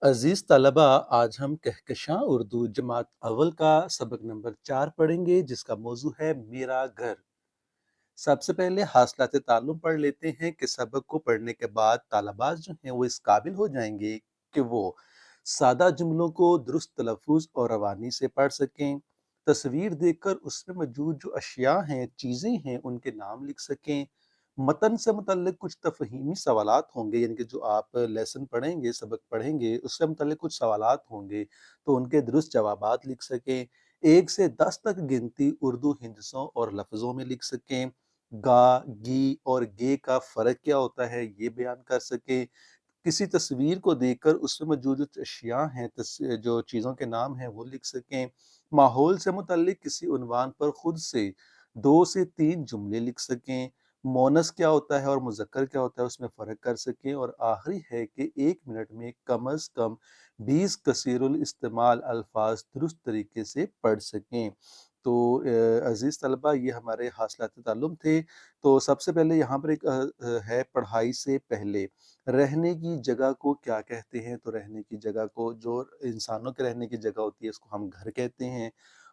अजीज तलबा, आज हम कहकशां उर्दू जमात अव्वल का सबक नंबर 4 पढ़ेंगे, जिसका मौजू है मेरा घर। सबसे पहले हासिलात ताल्लुम पढ़ लेते हैं कि सबक को पढ़ने के बाद तालबात जो हैं वो इस काबिल हो जाएंगे कि वो सादा जुमलों को दुरुस्त तलफ़ुज़ और रवानी से पढ़ सकें, तस्वीर देखकर उसमें मौजूद जो अशिया हैं, चीज़ें हैं, उनके नाम लिख सकें। मतन से मुतल्लिक कुछ तफ़हीमी सवालात होंगे, यानी कि जो आप लेसन पढ़ेंगे, सबक पढ़ेंगे, उससे मुतल्लिक कुछ सवालात होंगे, तो उनके दुरुस्त जवाबात लिख सकें। 1 से 10 तक गिनती उर्दू हिंदसों और लफ्ज़ों में लिख सकें। गा, गी और गे का फ़र्क क्या होता है, ये बयान कर सकें। किसी तस्वीर को देखकर उसमें मौजूद जो अशिया हैं, जो चीज़ों के नाम हैं, वो लिख सकें। माहौल से मुतल्लिक किसी उन्वान पर खुद से 2 से 3 जुमले लिख सकें। मोनस क्या होता है और मुज़क्कर क्या होता है, उसमें फ़र्क कर सकें। और आखिरी है कि 1 मिनट में कम अज़ कम 20 कसीरुल इस्तेमाल अल्फ़ाज़ दुरुस्त तरीके से पढ़ सकें। तो अज़ीज़ तलबा, ये हमारे हासिलात ताल्लुम थे। तो सबसे पहले यहाँ पर एक है पढ़ाई से पहले, रहने की जगह को क्या कहते हैं? तो रहने की जगह को, जो इंसानों के रहने की जगह होती है, उसको हम घर कहते हैं।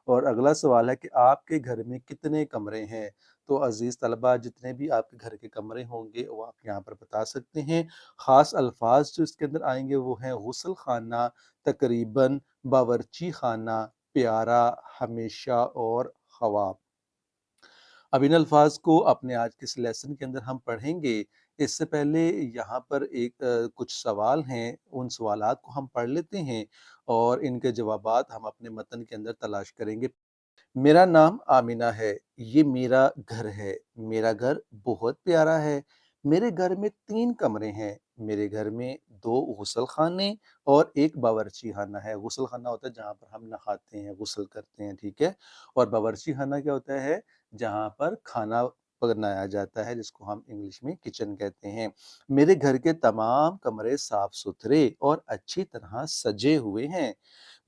और अगला सवाल है कि आपके घर में कितने कमरे हैं? तो अज़ीज़ तलबा, जितने भी आपके घर के कमरे होंगे वो आप यहाँ पर बता सकते हैं। ख़ास अल्फ़ाज़ जो इसके अंदर आएँगे वो हैं गुस्ल ख़ाना, तकरीबन, बावर्ची ख़ाना, प्यारा, हमेशा और ख़वाब। अब इन अल्फाज को अपने आज के इस लेसन के अंदर हम पढ़ेंगे। इससे पहले यहाँ पर कुछ सवाल हैं, उन सवालात को हम पढ़ लेते हैं और इनके जवाबात हम अपने मतन के अंदर तलाश करेंगे। मेरा नाम आमिना है। ये मेरा घर है। मेरा घर बहुत प्यारा है। मेरे घर में 3 कमरे हैं। मेरे घर में 2 गुसल खाने और 1 बावर्ची खाना है। गुसल खाना होता है जहाँ पर हम नहाते हैं, गुसल करते हैं, ठीक है? और बावर्ची खाना क्या होता है? जहाँ पर खाना बनाया जाता है, जिसको हम इंग्लिश में किचन कहते हैं। मेरे घर के तमाम कमरे साफ-सुथरे और अच्छी तरह सजे हुए हैं।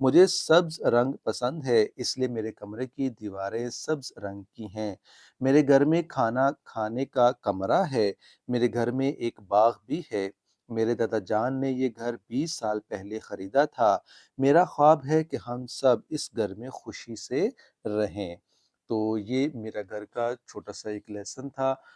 मुझे सब्ज़ रंग पसंद है, इसलिए मेरे कमरे की दीवारें सब्ज़ रंग की हैं। मेरे घर में खाना खाने का कमरा है। मेरे घर में एक बाग भी है। मेरे दादा जान ने ये घर 20 साल पहले खरीदा था। मेरा ख्वाब है कि हम सब इस घर में खुशी से रहें। तो ये मेरा घर का छोटा-सा एक लेसन था।